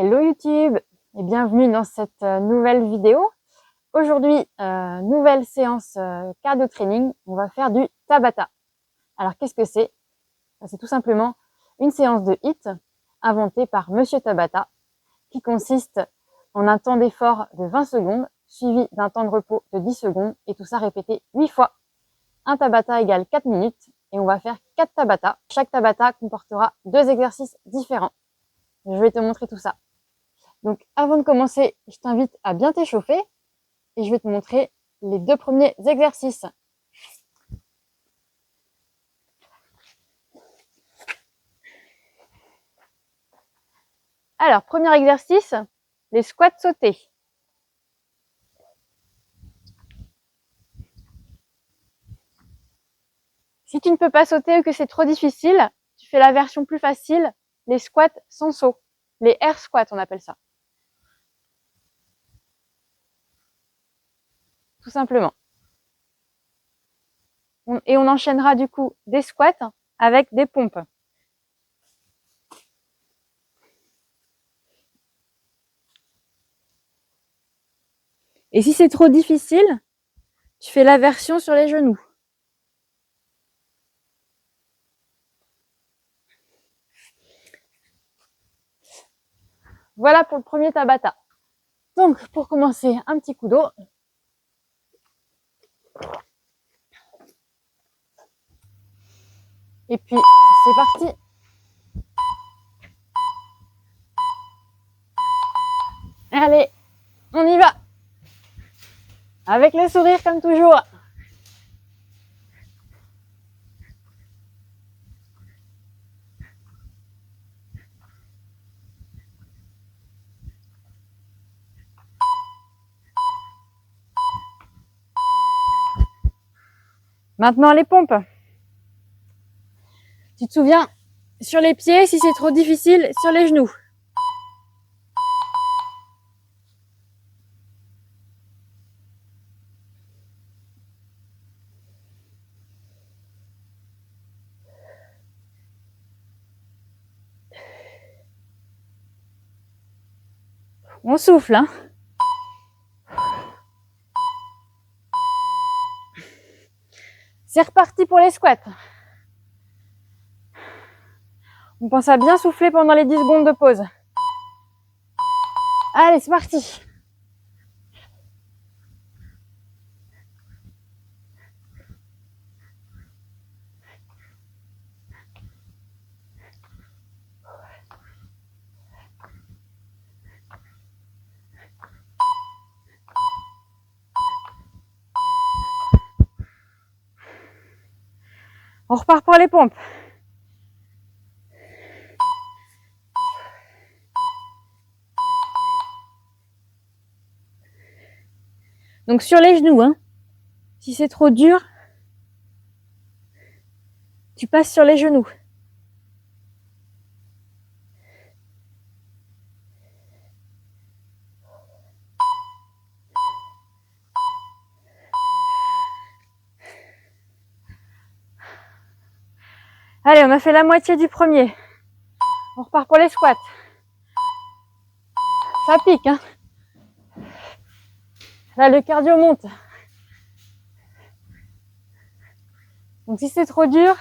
Hello YouTube et bienvenue dans cette nouvelle vidéo. Aujourd'hui, nouvelle séance cardio training, on va faire du Tabata. Alors qu'est-ce que c'est? C'est tout simplement une séance de HIIT inventée par Monsieur Tabata qui consiste en un temps d'effort de 20 secondes suivi d'un temps de repos de 10 secondes et tout ça répété 8 fois. Un Tabata égale 4 minutes et on va faire 4 Tabata. Chaque Tabata comportera 2 exercices différents. Je vais te montrer tout ça. Donc avant de commencer, je t'invite à bien t'échauffer et je vais te montrer les 2 premiers exercices. Alors, premier exercice, les squats sautés. Si tu ne peux pas sauter ou que c'est trop difficile, tu fais la version plus facile, les squats sans saut. Les air squats, on appelle ça. Tout simplement. Et on enchaînera du coup des squats avec des pompes. Et si c'est trop difficile, tu fais la version sur les genoux. Voilà pour le premier Tabata. Donc, pour commencer, un petit coup d'eau. Et puis, c'est parti. Allez, on y va. Avec le sourire comme toujours. Maintenant, les pompes. Tu te souviens, sur les pieds, si c'est trop difficile, sur les genoux. On souffle, hein. C'est reparti pour les squats. On pense à bien souffler pendant les 10 secondes de pause. Allez, c'est parti. On repart pour les pompes. Donc sur les genoux, hein. Si c'est trop dur, tu passes sur les genoux. Allez, on a fait la moitié du premier. On repart pour les squats. Ça pique, hein. Là, le cardio monte. Donc si c'est trop dur,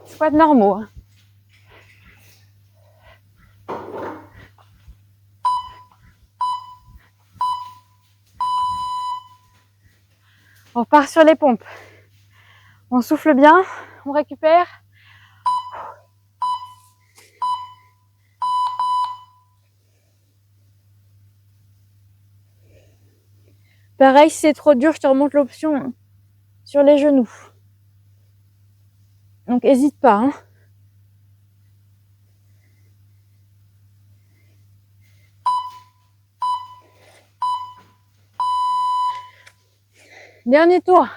squats normaux, hein. On repart sur les pompes. On souffle bien, on récupère. Pareil, si c'est trop dur, je te remonte l'option sur les genoux. Donc hésite pas, hein. Dernier tour.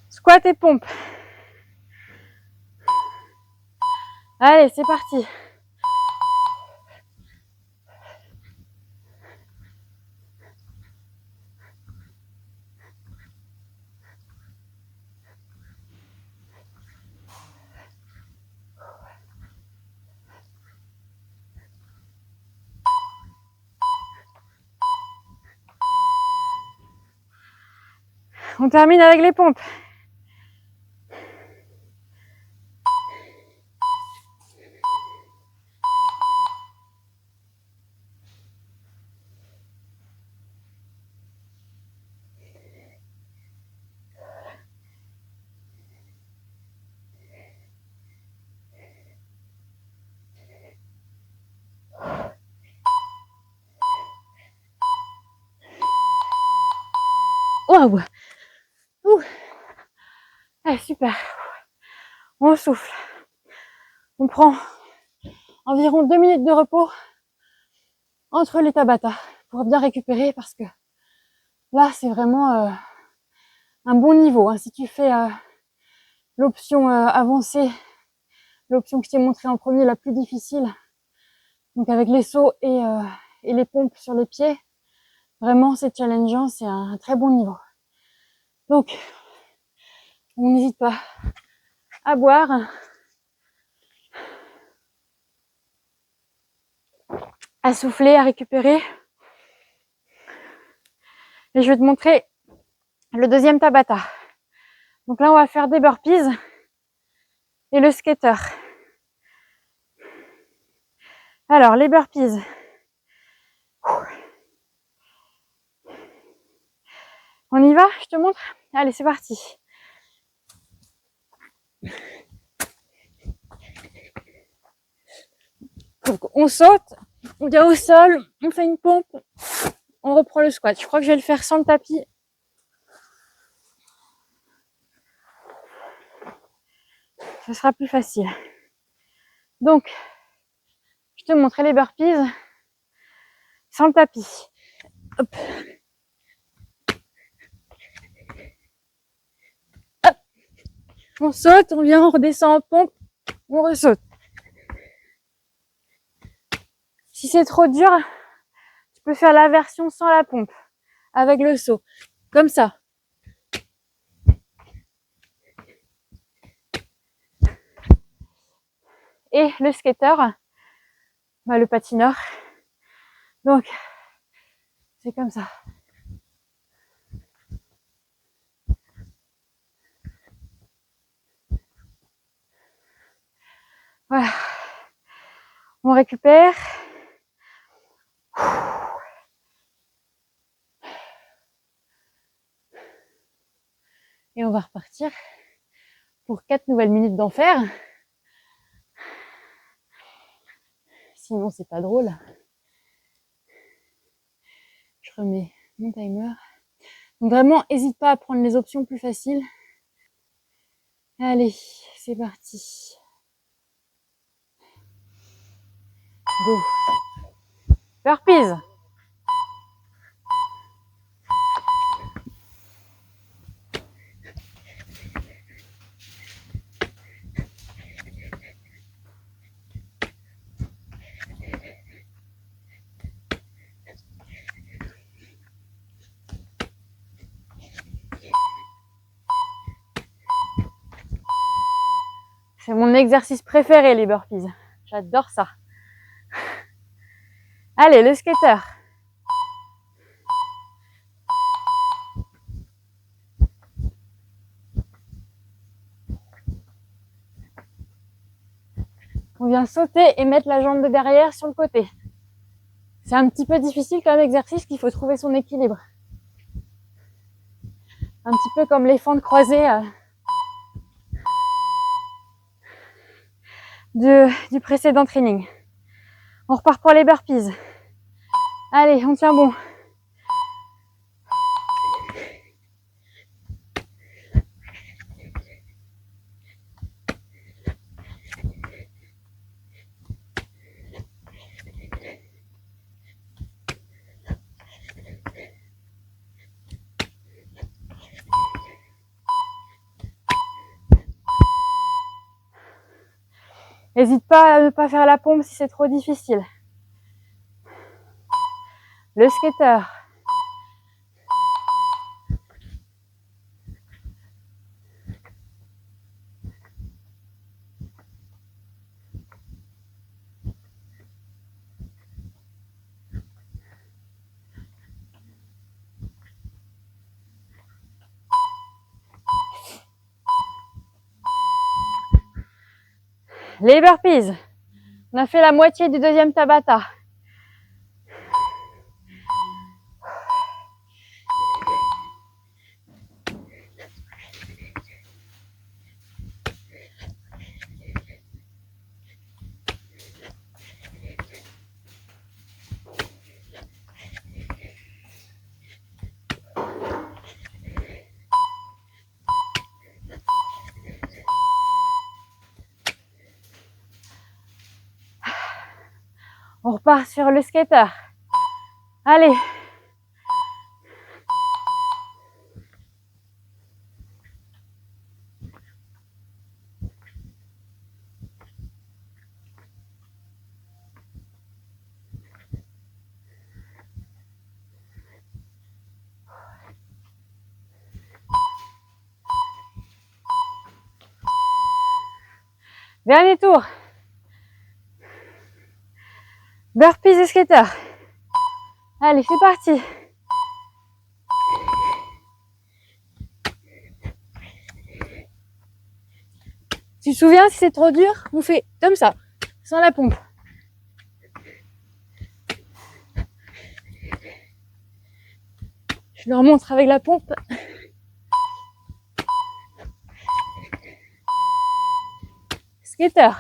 Squat et pompe. Allez, c'est parti. On termine avec les pompes. Waouh! Ah, super. On souffle. On prend environ 2 minutes de repos entre les Tabata pour bien récupérer, parce que là, c'est vraiment un bon niveau. Hein. Si tu fais l'option avancée, l'option que je t'ai montrée en premier, la plus difficile, donc avec les sauts et les pompes sur les pieds, vraiment c'est challengeant, c'est un très bon niveau. Donc, on n'hésite pas à boire, à souffler, à récupérer. Et je vais te montrer le deuxième Tabata. Donc là, on va faire des burpees et le skater. Alors, les burpees. On y va? Je te montre? Allez, c'est parti. Donc, on saute, on vient au sol, on fait une pompe, on reprend le squat. Je crois que je vais le faire sans le tapis. Ce sera plus facile. Donc, je te montre les burpees sans le tapis. Hop. Hop. On saute, on vient, on redescend en pompe, on ressaute. Si c'est trop dur, tu peux faire la version sans la pompe, avec le saut, comme ça. Et le skater, le patineur. Donc, c'est comme ça. Voilà. On récupère. Et on va repartir pour 4 nouvelles minutes d'enfer. Sinon, c'est pas drôle. Je remets mon timer. Donc vraiment, n'hésite pas à prendre les options plus faciles. Allez, c'est parti. Go. Burpees. C'est mon exercice préféré, les burpees. J'adore ça. Allez, le skater. On vient sauter et mettre la jambe de derrière sur le côté. C'est un petit peu difficile comme exercice, qu'il faut trouver son équilibre. Un petit peu comme les fentes croisées du précédent training. On repart pour les burpees. Allez, on tient bon. N'hésite pas à ne pas faire la pompe si c'est trop difficile. Le skater. Les burpees. On a fait la moitié du deuxième Tabata. On repart sur le skater. Allez. Dernier tour. Burpees et skater. Allez, c'est parti. Tu te souviens, si c'est trop dur, on fait comme ça, sans la pompe. Je leur montre avec la pompe. Skater.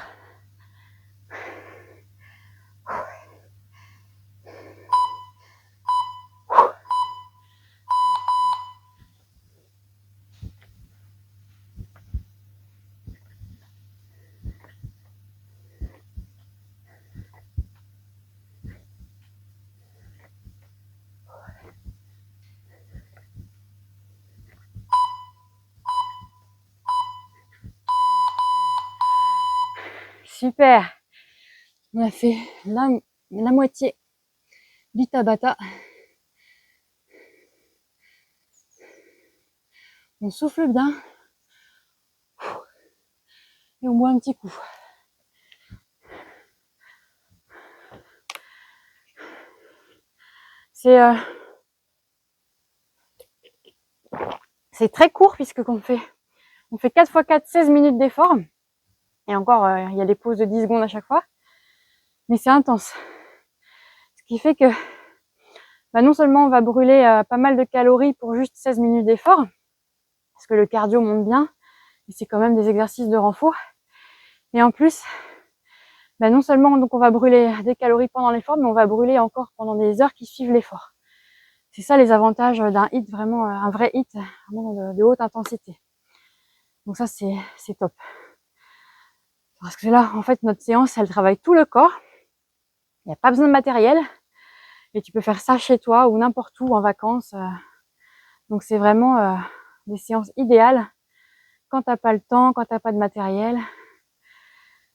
Super. On a fait la moitié du Tabata. On souffle bien. Et on boit un petit coup. C'est très court puisque on fait 4 x 4, 16 minutes d'effort. Et encore, il y a des pauses de 10 secondes à chaque fois. Mais c'est intense. Ce qui fait que non seulement on va brûler pas mal de calories pour juste 16 minutes d'effort, parce que le cardio monte bien, et c'est quand même des exercices de renfort. Et en plus, non seulement donc on va brûler des calories pendant l'effort, mais on va brûler encore pendant des heures qui suivent l'effort. C'est ça les avantages d'un HIIT, vraiment un vrai HIIT, vraiment de haute intensité. Donc ça c'est top. Parce que là, en fait, notre séance, elle travaille tout le corps. Il n'y a pas besoin de matériel. Et tu peux faire ça chez toi ou n'importe où en vacances. Donc c'est vraiment des séances idéales quand t'as pas le temps, quand t'as pas de matériel.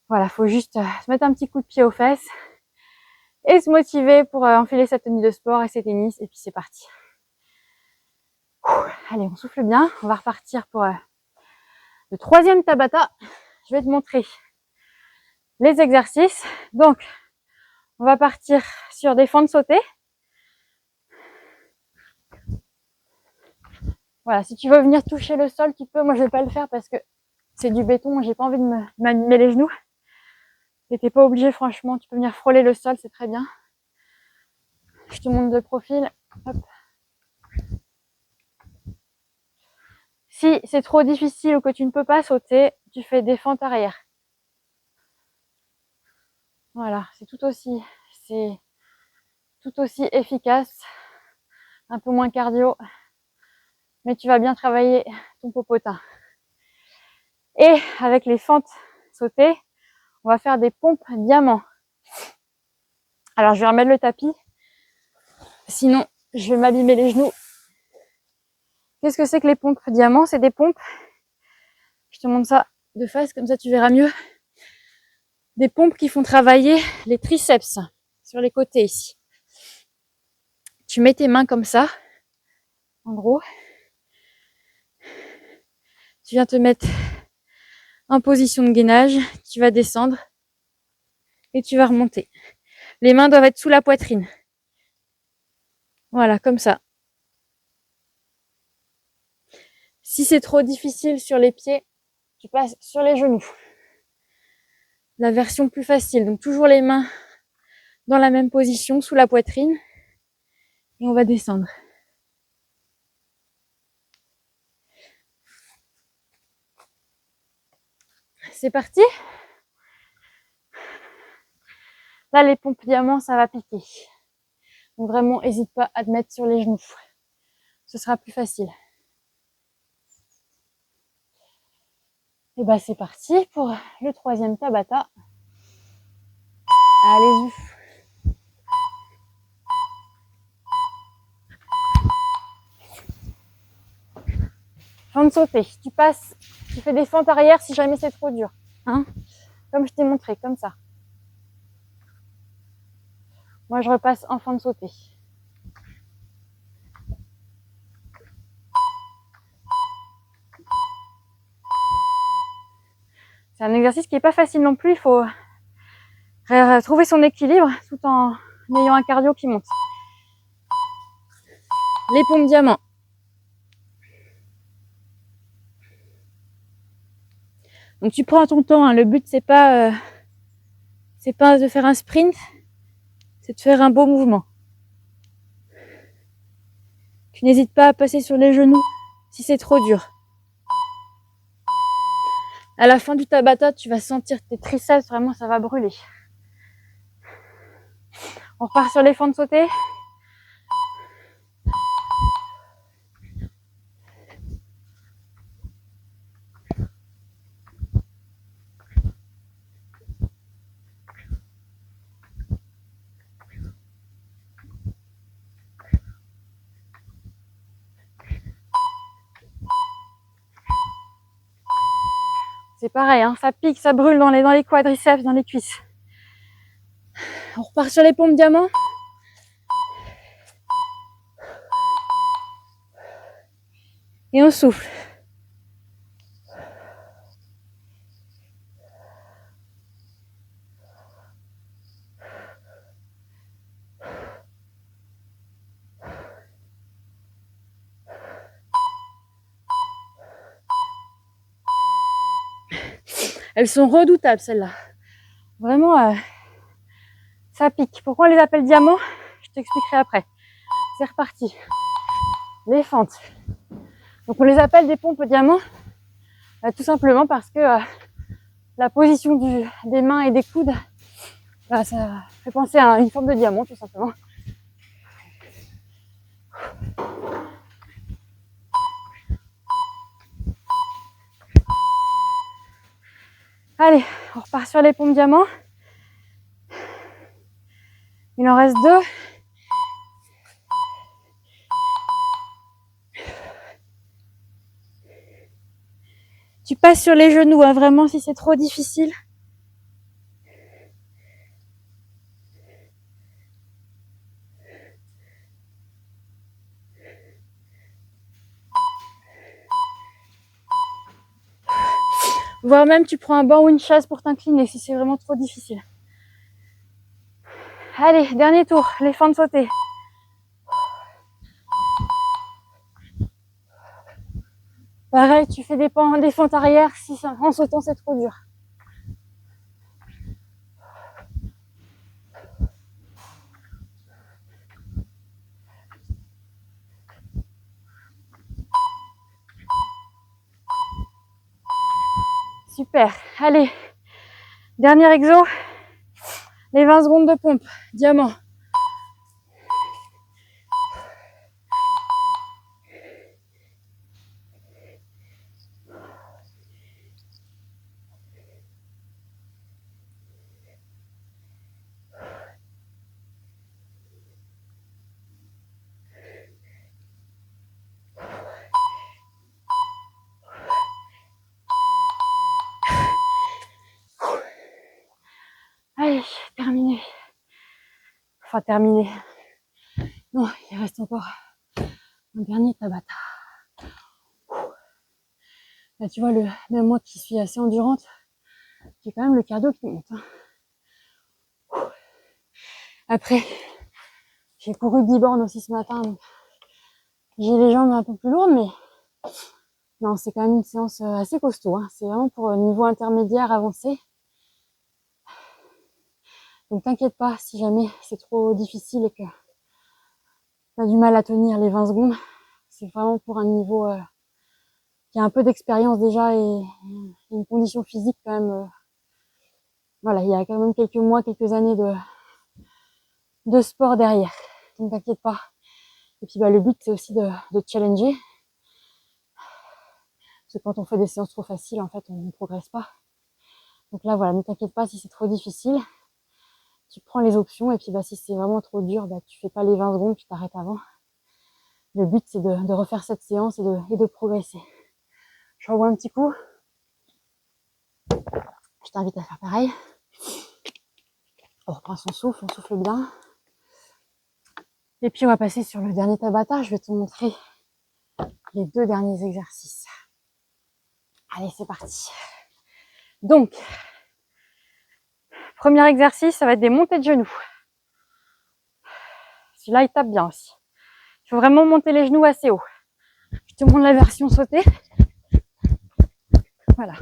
Voilà, faut juste se mettre un petit coup de pied aux fesses et se motiver pour enfiler sa tenue de sport et ses tennis. Et puis c'est parti. Allez, on souffle bien. On va repartir pour le troisième Tabata. Je vais te montrer les exercices. Donc, on va partir sur des fentes sautées. Voilà, si tu veux venir toucher le sol, tu peux. Moi, je vais pas le faire parce que c'est du béton. J'ai pas envie de m'abîmer les genoux. Et t'es pas obligé, franchement. Tu peux venir frôler le sol, c'est très bien. Je te montre de profil. Hop. Si c'est trop difficile ou que tu ne peux pas sauter, tu fais des fentes arrière. Voilà, c'est tout aussi efficace. Un peu moins cardio. Mais tu vas bien travailler ton popotin. Et avec les fentes sautées, on va faire des pompes diamants. Alors, je vais remettre le tapis. Sinon, je vais m'abîmer les genoux. Qu'est-ce que c'est que les pompes diamants? C'est des pompes. Je te montre ça de face, comme ça tu verras mieux. Des pompes qui font travailler les triceps sur les côtés ici. Tu mets tes mains comme ça, en gros. Tu viens te mettre en position de gainage. Tu vas descendre et tu vas remonter. Les mains doivent être sous la poitrine. Voilà, comme ça. Si c'est trop difficile sur les pieds, tu passes sur les genoux. la version plus facile. Donc toujours les mains dans la même position, sous la poitrine. Et on va descendre. C'est parti. Là, les pompes diamants, ça va piquer. Donc vraiment, n'hésite pas à te mettre sur les genoux. Ce sera plus facile. Et bah c'est parti pour le troisième Tabata. Allez-y. Fente sautée. Tu passes, tu fais des fentes arrière si jamais c'est trop dur. Hein, comme je t'ai montré, comme ça. Moi, je repasse en fente sautée. C'est un exercice qui n'est pas facile non plus. Il faut trouver son équilibre tout en ayant un cardio qui monte. Les pompes diamants. Donc tu prends ton temps. Hein. Le but c'est pas de faire un sprint, c'est de faire un beau mouvement. Tu n'hésites pas à passer sur les genoux si c'est trop dur. À la fin du Tabata, tu vas sentir tes triceps, vraiment ça va brûler. On repart sur les fentes sautées. C'est pareil, hein, ça pique, ça brûle dans les quadriceps, dans les cuisses. On repart sur les pompes diamants. Et on souffle. Elles sont redoutables, celles-là. Vraiment, ça pique. Pourquoi on les appelle diamants? Je t'expliquerai après. C'est reparti. Les fentes. Donc on les appelle des pompes diamants, tout simplement parce que la position des mains et des coudes, ça fait penser à une forme de diamant, tout simplement. Allez, on repart sur les pompes diamants. Il en reste 2. Tu passes sur les genoux, hein, vraiment, si c'est trop difficile. Voire même, tu prends un banc ou une chaise pour t'incliner si c'est vraiment trop difficile. Allez, dernier tour, les fentes sautées. Pareil, tu fais des fentes arrière si en sautant c'est trop dur. Super. Allez, dernier exo. Les 20 secondes de pompe. Diamant. Allez, terminé. Enfin, terminé. Non, il reste encore un dernier Tabata. Là, tu vois, même moi qui suis assez endurante, j'ai quand même le cardio qui monte. Hein. Après, j'ai couru 10 bornes aussi ce matin, donc j'ai les jambes un peu plus lourdes, mais non, c'est quand même une séance assez costaud. Hein. C'est vraiment pour niveau intermédiaire avancé. Donc t'inquiète pas si jamais c'est trop difficile et que tu as du mal à tenir les 20 secondes. C'est vraiment pour un niveau qui a un peu d'expérience déjà et une condition physique quand même. Voilà, il y a quand même quelques mois, quelques années de sport derrière. Donc t'inquiète pas. Et puis le but c'est aussi de challenger. Parce que quand on fait des séances trop faciles, en fait, on ne progresse pas. Donc là, voilà, ne t'inquiète pas si c'est trop difficile. Tu prends les options et puis si c'est vraiment trop dur, tu fais pas les 20 secondes, tu t'arrêtes avant. Le but c'est de refaire cette séance et de progresser. Je revois un petit coup. Je t'invite à faire pareil. On reprend son souffle, on souffle bien. Et puis on va passer sur le dernier Tabata. Je vais te montrer les 2 derniers exercices. Allez, c'est parti. Donc, premier exercice, ça va être des montées de genoux. Celui-là, il tape bien aussi. Il faut vraiment monter les genoux assez haut. Je te montre la version sautée. Voilà.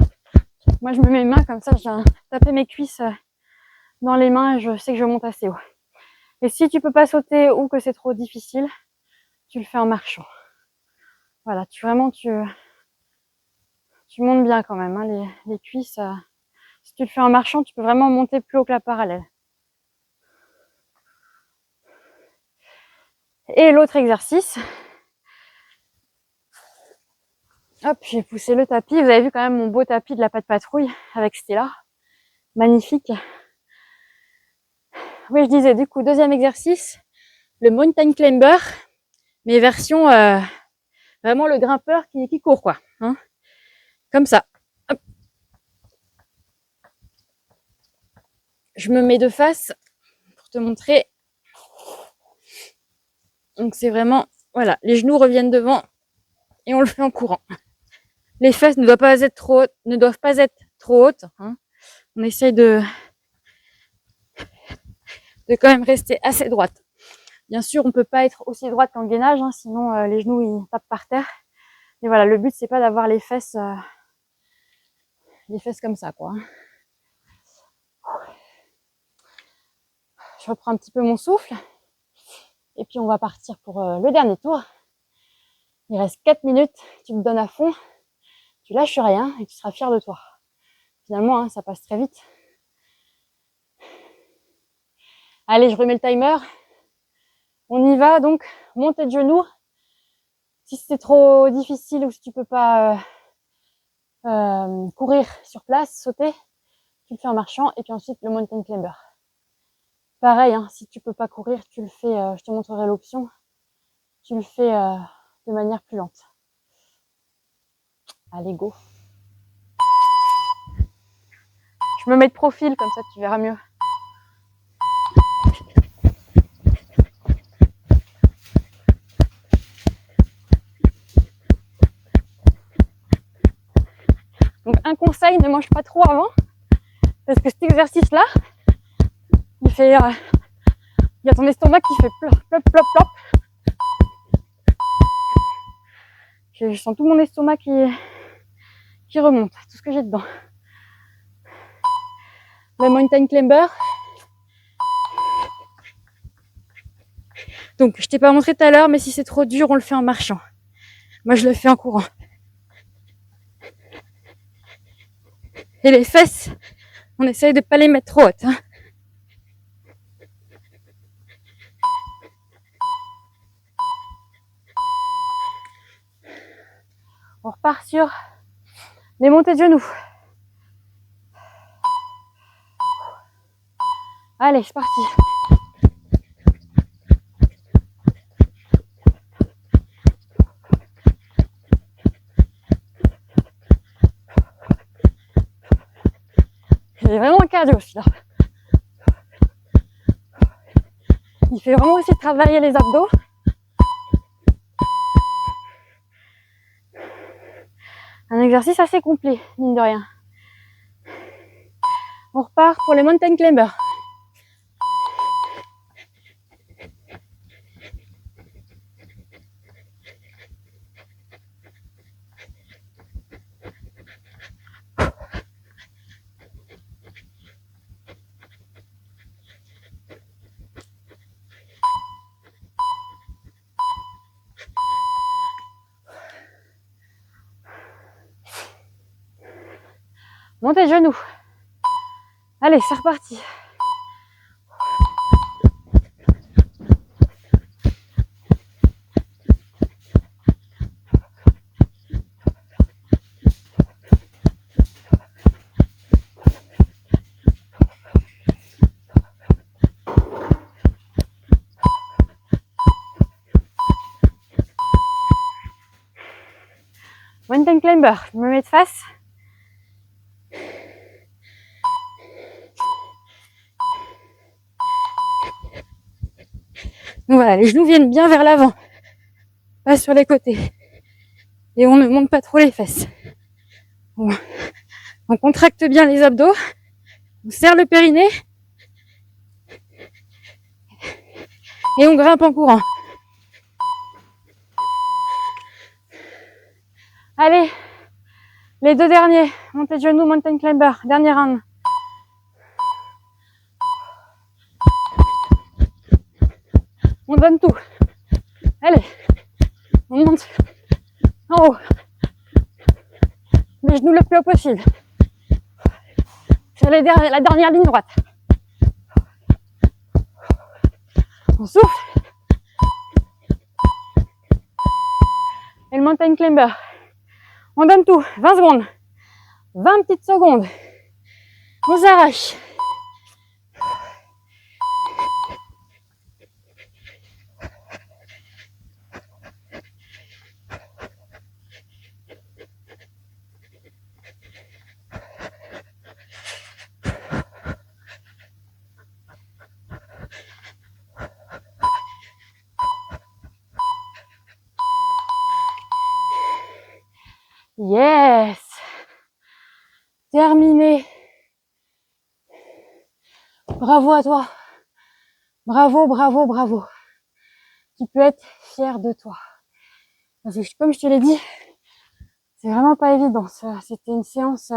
Moi, je me mets mes mains comme ça, je viens taper mes cuisses dans les mains et je sais que je monte assez haut. Et si tu peux pas sauter ou que c'est trop difficile, tu le fais en marchant. Voilà, tu montes bien quand même, hein, les cuisses. Si tu le fais en marchant, tu peux vraiment monter plus haut que la parallèle. Et l'autre exercice. Hop, j'ai poussé le tapis. Vous avez vu quand même mon beau tapis de la Pas de Patrouille avec Stella. Magnifique. Oui, je disais, du coup, deuxième exercice, le mountain climber, mais version vraiment le grimpeur qui court, quoi. Hein, comme ça. Hop. Je me mets de face pour te montrer. Donc c'est vraiment, voilà, les genoux reviennent devant et on le fait en courant. Les fesses ne doivent pas être trop hautes. Hein. On essaye de quand même rester assez droite. Bien sûr, on peut pas être aussi droite qu'en gainage, hein, sinon les genoux ils tapent par terre. Mais voilà, le but c'est pas d'avoir les fesses comme ça, quoi. Je reprends un petit peu mon souffle et puis on va partir pour le dernier tour. Il reste 4 minutes, tu te donnes à fond, tu lâches rien et tu seras fier de toi. Finalement, hein, ça passe très vite. Allez, je remets le timer. On y va, donc, montée de genoux. Si c'est trop difficile ou si tu peux pas courir sur place, sauter, tu le fais en marchant. Et puis ensuite, le mountain climber. Pareil, hein, si tu peux pas courir, tu le fais, je te montrerai l'option, tu le fais de manière plus lente. Allez, go. Je me mets de profil, comme ça tu verras mieux. Donc un conseil, ne mange pas trop avant, parce que cet exercice-là, il fait, il y a ton estomac qui fait plop, plop, plop, plop. Je sens tout mon estomac qui remonte, tout ce que j'ai dedans. Le mountain climber. Donc, je t'ai pas montré tout à l'heure, mais si c'est trop dur, on le fait en marchant. Moi, je le fais en courant. Et les fesses, on essaye de pas les mettre trop hautes. Hein. On repart sur les montées de genoux. Allez, c'est parti. Il est vraiment un cardio celui-là. Il fait vraiment aussi travailler les abdos. Un exercice assez complet, mine de rien. On repart pour les mountain climbers. Montez de genoux. Allez, c'est reparti. Mountain climber, je me mets de face. Donc voilà, les genoux viennent bien vers l'avant, pas sur les côtés. Et on ne monte pas trop les fesses. On contracte bien les abdos, on serre le périnée et on grimpe en courant. Allez, les deux derniers, montée de genoux, mountain climber, dernier round. On donne tout. Allez, on monte en haut. Les genoux le plus haut possible. Sur la dernière ligne droite. On souffle. Et le mountain climber. On donne tout. 20 secondes. 20 petites secondes. On s'arrache. Yes! Terminé. Bravo à toi. Bravo, bravo, bravo. Tu peux être fier de toi. Parce que comme je te l'ai dit, c'est vraiment pas évident. C'était une séance,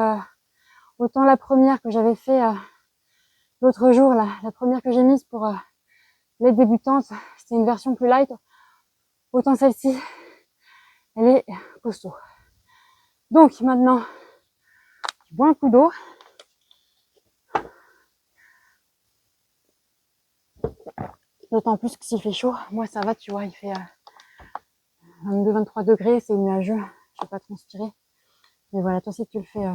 autant la première que j'avais fait l'autre jour, la première que j'ai mise pour les débutantes, c'était une version plus light. Autant celle-ci, elle est costaud. Donc maintenant, je bois un coup d'eau. D'autant plus que s'il fait chaud, moi ça va, tu vois, il fait 22-23 degrés, c'est nuageux, je vais pas transpirer. Mais voilà, toi si tu le fais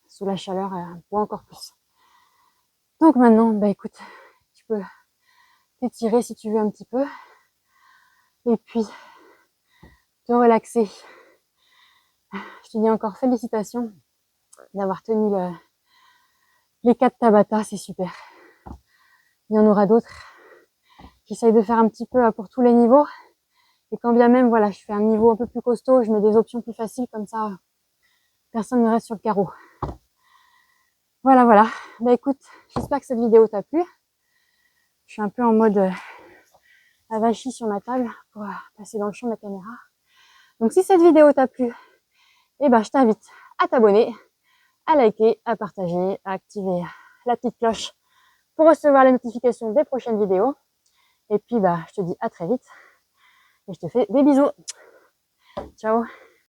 sous la chaleur, bois encore plus. Donc maintenant, bah écoute, tu peux t'étirer si tu veux un petit peu. Et puis, te relaxer. Je te dis encore félicitations d'avoir tenu les 4 Tabata, c'est super. Il y en aura d'autres. J'essaye de faire un petit peu pour tous les niveaux. Et quand bien même, voilà, je fais un niveau un peu plus costaud, je mets des options plus faciles, comme ça, personne ne reste sur le carreau. Voilà, voilà. Bah écoute, j'espère que cette vidéo t'a plu. Je suis un peu en mode avachi sur ma table pour passer dans le champ de la caméra. Donc si cette vidéo t'a plu, eh ben, je t'invite à t'abonner, à liker, à partager, à activer la petite cloche pour recevoir les notifications des prochaines vidéos. Et puis, bah, je te dis à très vite et je te fais des bisous. Ciao!